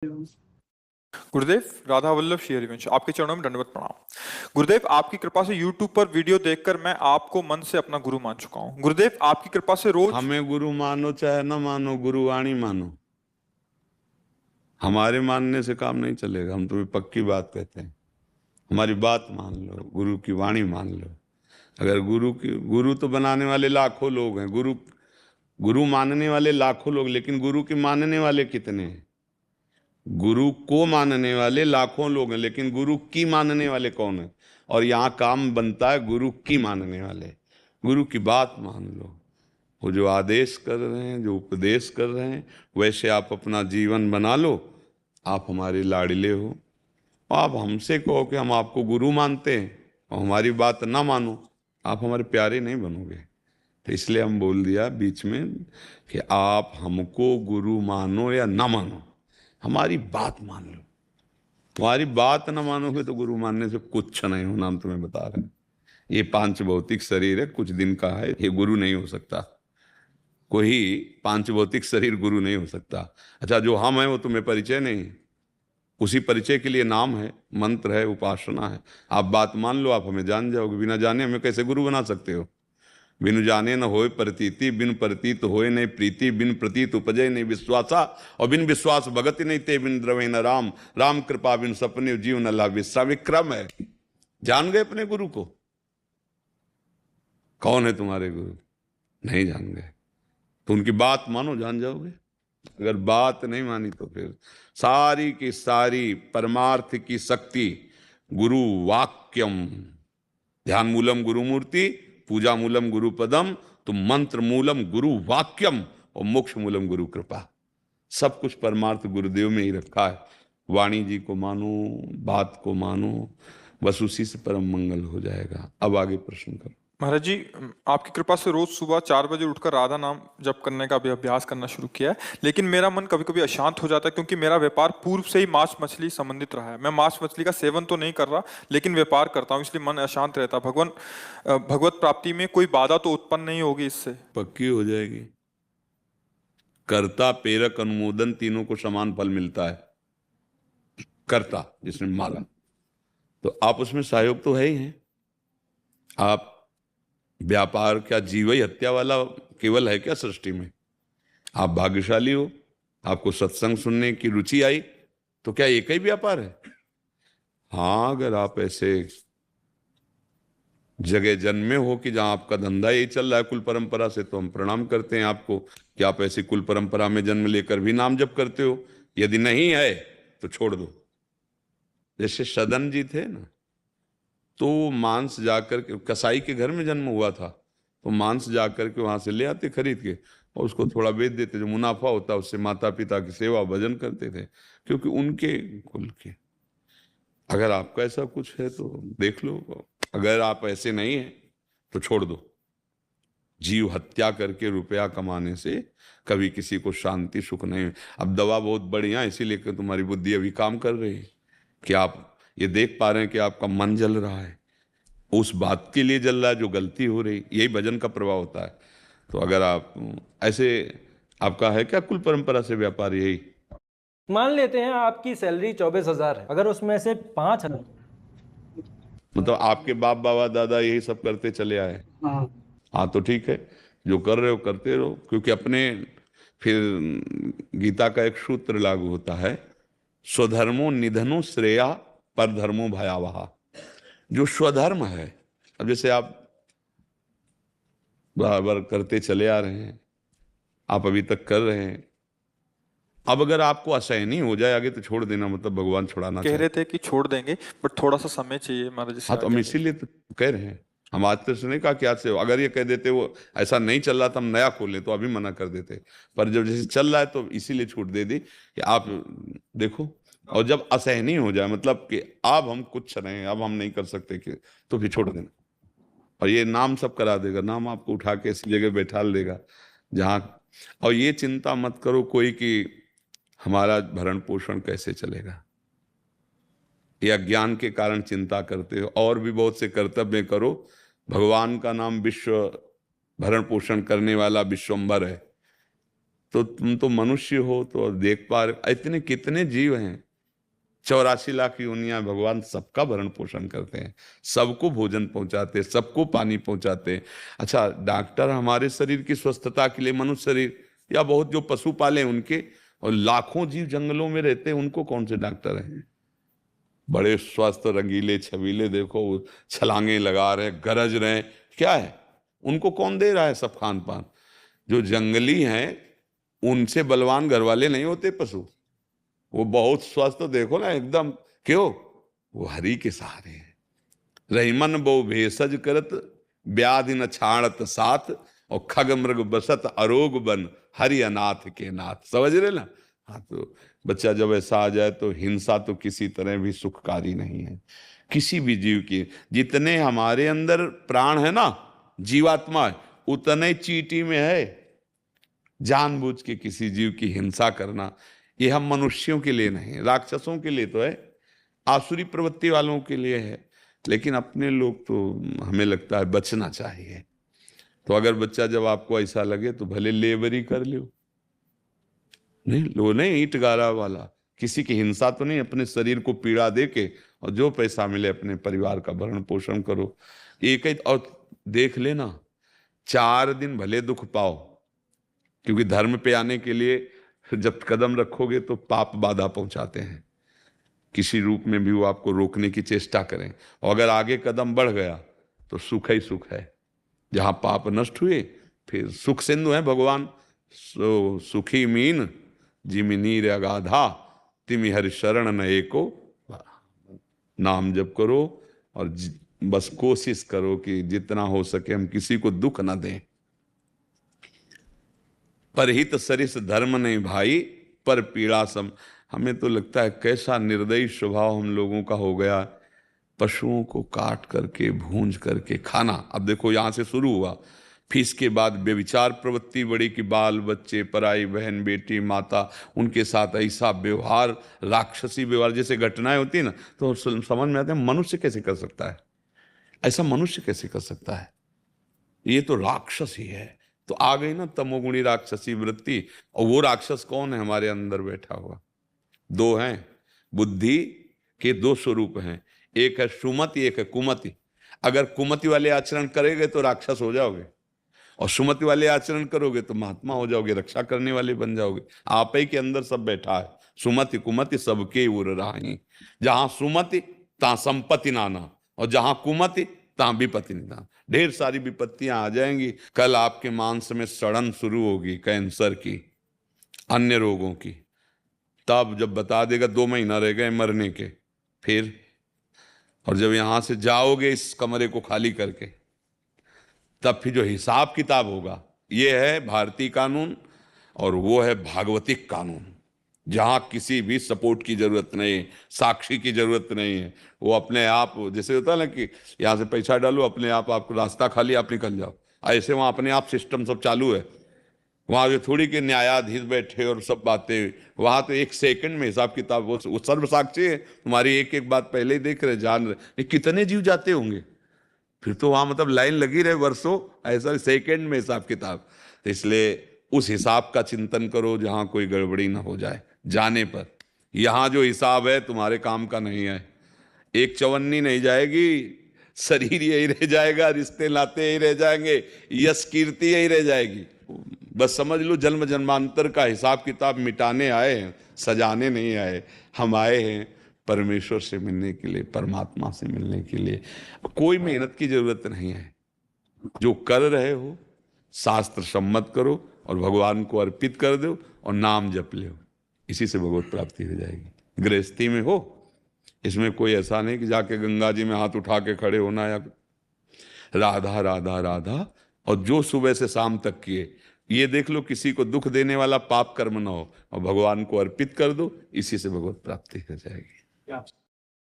गुरुदेव, राधा वल्लभ श्री हरिवंश, आपके चरणों में दंडवत प्रणाम। गुरुदेव, आपकी कृपा से YouTube पर वीडियो देखकर मैं आपको मन से अपना गुरु मान चुका हूँ। गुरुदेव, आपकी कृपा से रोज हमें गुरु मानो चाहे न मानो, गुरु वाणी मानो। हमारे मानने से काम नहीं चलेगा। हम तुम्हें पक्की बात कहते हैं, हमारी बात मान लो, गुरु की वाणी मान लो। अगर गुरु तो बनाने वाले लाखों लोग हैं, गुरु मानने वाले लाखों लोग, लेकिन गुरु के मानने वाले कितने हैं? गुरु को मानने वाले लाखों लोग हैं, लेकिन गुरु की मानने वाले कौन है? और यहाँ काम बनता है गुरु की मानने वाले। गुरु की बात मान लो। वो जो आदेश कर रहे हैं, जो उपदेश कर रहे हैं, वैसे आप अपना जीवन बना लो। आप हमारे लाडले हो। आप हमसे कहो कि हम आपको गुरु मानते हैं और हमारी बात ना मानो, आप हमारे प्यारे नहीं बनोगे। तो इसलिए हम बोल दिया बीच में कि आप हमको गुरु मानो या ना मानो, हमारी बात मान लो। तुम्हारी बात ना मानोगे तो गुरु मानने से कुछ नहीं होना। हम तुम्हें बता रहे हैं, ये पांच भौतिक शरीर है, कुछ दिन का है, ये गुरु नहीं हो सकता। कोई पांच भौतिक शरीर गुरु नहीं हो सकता। अच्छा, जो हम हैं वो तुम्हें परिचय नहीं है। उसी परिचय के लिए नाम है, मंत्र है, उपासना है। आप बात मान लो, आप हमें जान जाओगे। बिना जाने हमें कैसे गुरु बना सकते हो? बिनु जाने न होए प्रतीति, बिन प्रतीत होए नहीं प्रीति, बिन प्रतीत उपजय नहीं विश्वासा, और बिन विश्वास भगति नहीं ते, बिन द्रवे न राम, राम कृपा बिन सपने जीव न लाभ। विक्रम है। जान गए अपने गुरु को? कौन है तुम्हारे गुरु? नहीं जान गए तो उनकी बात मानो, जान जाओगे। अगर बात नहीं मानी तो फिर सारी की सारी परमार्थ की शक्ति गुरु वाक्यम, ध्यान मूलम गुरु मूर्ति, पूजा मूलम गुरु पदम, तो मंत्र मूलम गुरु वाक्यम और मोक्ष मूलम गुरु कृपा। सब कुछ परमार्थ गुरुदेव में ही रखा है। वाणी जी को मानो, बात को मानो, बस उसी से परम मंगल हो जाएगा। अब आगे प्रश्न करो। महाराज जी, आपकी कृपा से रोज सुबह 4 बजे उठकर राधा नाम जप करने का भी अभ्यास करना शुरू किया है, लेकिन मेरा मन कभी कभी अशांत हो जाता है क्योंकि मेरा व्यापार पूर्व से ही मांस मछली संबंधित रहा है। मैं मांस मछली का सेवन तो नहीं कर रहा, लेकिन व्यापार करता हूँ, इसलिए मन अशांत रहता है। भगवत प्राप्ति में कोई बाधा तो उत्पन्न नहीं होगी इससे? पक्की हो जाएगी। कर्ता, प्रेरक, अनुमोदन तीनों को समान फल मिलता है। कर्ता जिसने मारा, तो आप उसमें सहयोग तो है ही है। आप व्यापार क्या जीव ही हत्या वाला केवल है क्या सृष्टि में? आप भाग्यशाली हो, आपको सत्संग सुनने की रुचि आई, तो क्या एक ही व्यापार है? हाँ, अगर आप ऐसे जगह जन्मे हो कि जहां आपका धंधा यही चल रहा है कुल परंपरा से, तो हम प्रणाम करते हैं आपको कि आप ऐसी कुल परंपरा में जन्म लेकर भी नाम जप करते हो। यदि नहीं है तो छोड़ दो। जैसे सदन जी थे ना, तो मांस जाकर के, कसाई के घर में जन्म हुआ था, तो मांस जाकर के वहां से ले आते खरीद के और उसको थोड़ा बेच देते, जो मुनाफा होता उससे माता पिता की सेवा भजन करते थे, क्योंकि उनके कुल के। अगर आपका ऐसा कुछ है तो देख लो, अगर आप ऐसे नहीं हैं तो छोड़ दो। जीव हत्या करके रुपया कमाने से कभी किसी को शांति सुख नहीं। अब दवा बहुत बढ़िया, इसीलिए कि तुम्हारी बुद्धि अभी काम कर रही है कि आप ये देख पा रहे हैं कि आपका मन जल रहा है, उस बात के लिए जल रहा है जो गलती हो रही। यही भजन का प्रभाव होता है। तो अगर आप ऐसे, आपका है क्या कुल परंपरा से व्यापार? यही मान लेते हैं आपकी सैलरी 24,000 है, अगर उसमें से 5,000, मतलब आपके बाप बाबा दादा यही सब करते चले आए। हाँ, तो ठीक है, जो कर रहे हो करते रहो, क्योंकि अपने फिर गीता का एक सूत्र लागू होता है, स्वधर्मो निधनो श्रेया पर धर्मो भयावहा। जो स्वधर्म है, अब जैसे आप बराबर करते चले आ रहे हैं, आप अभी तक कर रहे हैं, अब अगर आपको असहनीय नहीं हो जाए आगे तो छोड़ देना, मतलब भगवान छुड़ाना कह रहे थे कि छोड़ देंगे, बट थोड़ा सा समय चाहिए महाराज जी। हाँ, तो हम इसीलिए तो कह रहे हैं। हम आज तक से नहीं कहा कि आज से, अगर ये कह देते वो ऐसा नहीं चल रहा था हम नया खोल लें तो अभी मना कर देते, पर जब जैसे चल रहा है तो इसीलिए छूट दे दी कि आप देखो। और जब असहनीय हो जाए, मतलब कि अब हम कुछ नहीं, अब हम नहीं कर सकते कि, तो फिर छोड़ देना। और ये नाम सब करा देगा, नाम आपको उठा के ऐसी जगह बैठा देगा जहाँ, और ये चिंता मत करो कोई कि हमारा भरण पोषण कैसे चलेगा। ये अज्ञान के कारण चिंता करते हो। और भी बहुत से कर्तव्य करो। भगवान का नाम विश्व भरण पोषण करने वाला विश्वम्भर है। तो तुम तो मनुष्य हो तो देख पा रहे, इतने कितने जीव हैं, 84 लाख योनियां, भगवान सबका भरण पोषण करते हैं, सबको भोजन पहुंचाते, सबको पानी पहुंचाते। अच्छा, डॉक्टर हमारे शरीर की स्वस्थता के लिए, मनुष्य शरीर या बहुत जो पशु पाले उनके, और लाखों जीव जंगलों में रहते हैं, उनको कौन से डॉक्टर हैं? बड़े स्वस्थ रंगीले छबीले, देखो छलांगे लगा रहे, गरज रहे, क्या है? उनको कौन दे रहा है सब खान पान? जो जंगली हैं उनसे बलवान घर वाले नहीं होते पशु, वो बहुत स्वस्थ, देखो ना एकदम, क्यों? वो हरि के सहारे हैं। रहीमन बो भेषज करत, व्याधि न छाड़त साथ, और खग मृग बसत अरोग बन, हरि अनाथ के नाथ। समझ रहे ना? हाँ, तो बच्चा जब ऐसा आ जाए तो हिंसा तो किसी तरह भी सुखकारी नहीं है किसी भी जीव की। जितने हमारे अंदर प्राण है ना, जीवात्मा है, उतने चींटी में है। जानबूझ के किसी जीव की हिंसा करना, ये हम मनुष्यों के लिए नहीं, राक्षसों के लिए तो है, आसुरी प्रवृत्ति वालों के लिए है, लेकिन अपने लोग तो हमें लगता है बचना चाहिए। तो अगर बच्चा जब आपको ऐसा लगे तो भले लेबरी कर लो, नहीं लो, नहीं ईंट गारा वाला, किसी की हिंसा तो नहीं, अपने शरीर को पीड़ा दे के और जो पैसा मिले अपने परिवार का भरण पोषण करो। एक ही, और देख लेना 4 दिन भले दुख पाओ, क्योंकि धर्म पे आने के लिए जब कदम रखोगे तो पाप बाधा पहुंचाते हैं, किसी रूप में भी वो आपको रोकने की चेष्टा करें, और अगर आगे कदम बढ़ गया तो सुख ही सुख है। जहां पाप नष्ट हुए फिर सुख सिंधु है भगवान। सुखी मीन जिमि नीर अगाधा, तिमि हरि शरण न एको। नाम जप करो और बस कोशिश करो कि जितना हो सके हम किसी को दुख न दें। परहित सरिस धर्म नहीं भाई, पर पीड़ा सम। हमें तो लगता है कैसा निर्दयी स्वभाव हम लोगों का हो गया, पशुओं को काट करके भूंज करके खाना। अब देखो यहां से शुरू हुआ, फिर इसके बाद बेविचार प्रवृत्ति बड़ी कि बाल बच्चे, पराई बहन, बेटी, माता, उनके साथ ऐसा व्यवहार, राक्षसी व्यवहार, जैसे घटनाएं होती है ना, तो समझ में आता है मनुष्य कैसे कर सकता है ऐसा, मनुष्य कैसे कर सकता है, ये तो राक्षस ही है। तो आ गई ना तमोगुणी राक्षसी वृत्ति। और वो राक्षस कौन है? हमारे अंदर बैठा हुआ। 2 हैं, बुद्धि के 2 स्वरूप हैं, एक है सुमति, एक है कुमति। अगर कुमति वाले आचरण करेंगे तो राक्षस हो जाओगे, और सुमति वाले आचरण करोगे तो महात्मा हो जाओगे, रक्षा करने वाले बन जाओगे। आप ही के अंदर सब बैठा है, सुमति कुमति सबके उर राही। जहां सुमति तहां संपत्ति नाना, और जहां कुमति तहां विपत्ति निदान। ढेर सारी विपत्तियां आ जाएंगी। कल आपके मांस में सड़न शुरू होगी, कैंसर की, अन्य रोगों की, तब जब बता देगा 2 महीना रह गए मरने के, फिर और जब यहां से जाओगे इस कमरे को खाली करके, तब फिर जो हिसाब किताब होगा, ये है भारतीय कानून और वो है भागवतिक कानून, जहां किसी भी सपोर्ट की जरूरत नहीं, साक्षी की जरूरत नहीं है। वो अपने आप, जैसे होता है ना कि यहां से पैसा डालो, अपने आप आपको रास्ता खाली, आप निकल जाओ, ऐसे वहां अपने आप सिस्टम सब चालू है। वहां जो थोड़ी के न्यायाधीश बैठे और सब बातें, वहां तो 1 सेकंड में हिसाब किताब, वो सर्वसाक्षी है, तुम्हारी एक एक बात पहले ही देख रहे, जान रहे। कितने जीव जाते होंगे फिर तो वहां, मतलब लाइन लगी रहे वर्षों, ऐसा सेकंड में हिसाब किताब। तो इसलिए उस हिसाब का चिंतन करो जहां कोई गड़बड़ी ना हो जाए जाने पर। यहां जो हिसाब है तुम्हारे काम का नहीं है, एक चवन्नी नहीं जाएगी, शरीर यही रह जाएगा, रिश्ते नाते यही रह जाएंगे, यश कीर्ति यही रह जाएगी। बस समझ लो जन्म जन्मांतर का हिसाब किताब मिटाने आए हैं, सजाने नहीं आए। हम आए हैं परमेश्वर से मिलने के लिए, परमात्मा से मिलने के लिए। कोई मेहनत की जरूरत नहीं है, जो कर रहे हो शास्त्र सम्मत करो और भगवान को अर्पित कर दो और नाम जप लो, इसी से भगवत प्राप्ति हो जाएगी। गृहस्थी में हो, इसमें कोई ऐसा नहीं कि जाके गंगा जी में हाथ उठा के खड़े होना, या राधा राधा राधा, और जो सुबह से शाम तक किए, ये देख लो किसी को दुख देने वाला पाप कर्म ना हो, और भगवान को अर्पित कर दो, इसी से भगवत प्राप्ति हो जाएगी।